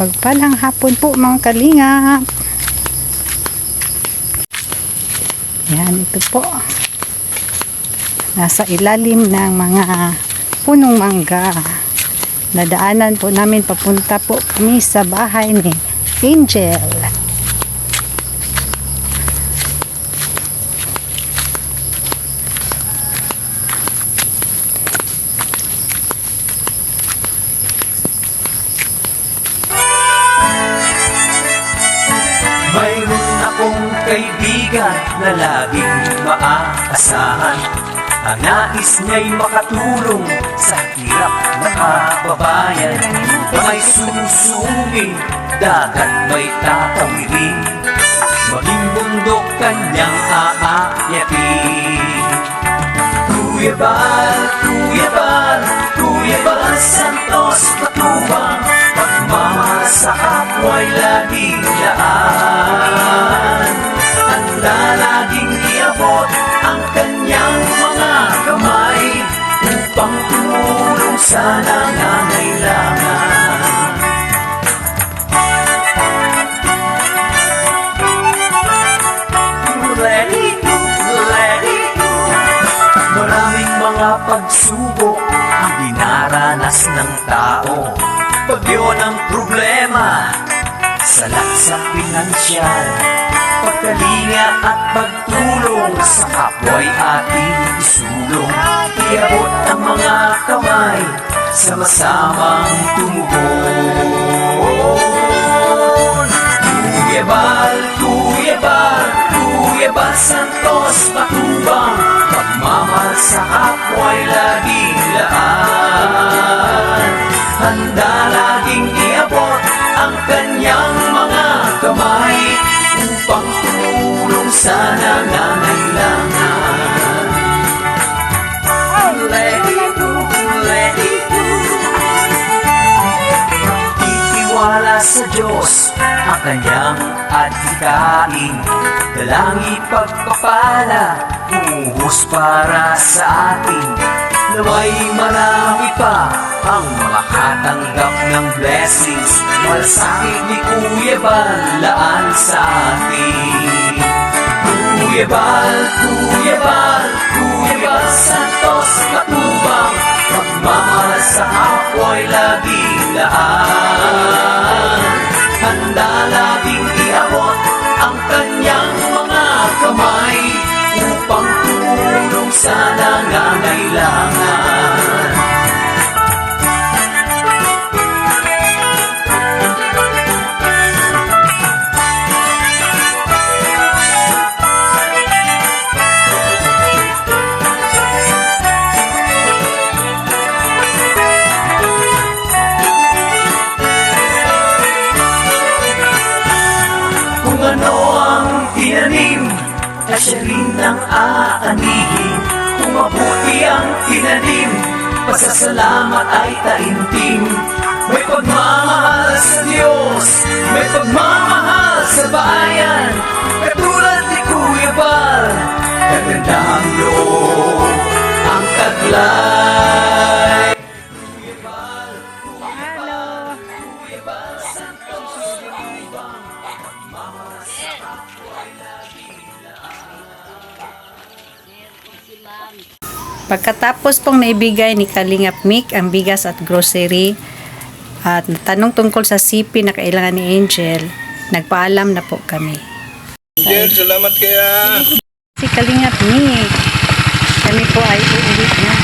Mapagpalang hapon po mga kalingap. Yan, ito po. Nasa ilalim ng mga punong mangga. Nadaanan po namin, papunta po kami sa bahay ni Angel. Mayroon akong kaibigan na laging maaasahan. Ang nais niya'y makatulong sa hirap na kababayan. May susungin, dagat may tatawirin, maging bundok kanyang aayatin. Kuya Bal, Kuya Bal, Kuya Bal Santos Matubang, pagmamahal sa kapwa'y laging daan. Handa laging iabot ang kanyang mga kamay upang tumulong sa nangangailangan. Let it go, let it go. Maraming mga pagsubok ang dinaranas ng tao. Pag yun ang problema, salat sa pinansyal, pagkalinga at pagtulong sa kapwa'y ating isulong. Iabot ang mga kamay, sama-samang tumugon. Kuya Bal, Kuya Bal, Kuya Bal Santos Matubang, pagmamahal sa kapwa'y laging laan. Handa laging iabot ang kanyang mga kamay upang tumulong sa nangangailangan. Let it go, let it go. Itiwala sa Diyos ang kanyang adhikain, dalangi pagpapala, umuhos para sa atin. Naway marami pa ang makatanggap ng blessings, malasakit ni Kuya Bal laan sa atin. Kuya Bal, Kuya Bal, Kuya Bal Santos Matubang, pagmamahal sa kapwa'y laging laan. Handa laging iabot ang kanyang mga kamay upang tumulong sa nangangailangan. Kung ano ang tinanim, siya rin ang aanihin. Kung mabuti ang tinanim, pasasalamat ay taimtim. May pagmamahal sa Diyos, may pagmamahal sa bayan, katulad ni Kuya Bal, kaganda ang loob, ang taglay. Kuya Bal, Kuya Bal, Kuya Bal Santos Matubang, pagmamahal sa kapwa'y laging Pagkatapos pong naibigay ni Kalingap Mick ang bigas at grocery at natanong tungkol sa CP na kailangan ni Angel, nagpaalam na po kami. Angel, salamat kaya. Si Kalingap Mick, kami po ay uuwi na.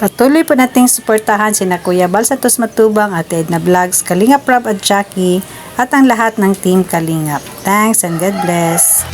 Patuloy po nating suportahan sina Kuya Bal Santos Matubang at Edna Vlogs, Kalingap Rob at Jackie at ang lahat ng Team Kalingap. Thanks and God bless.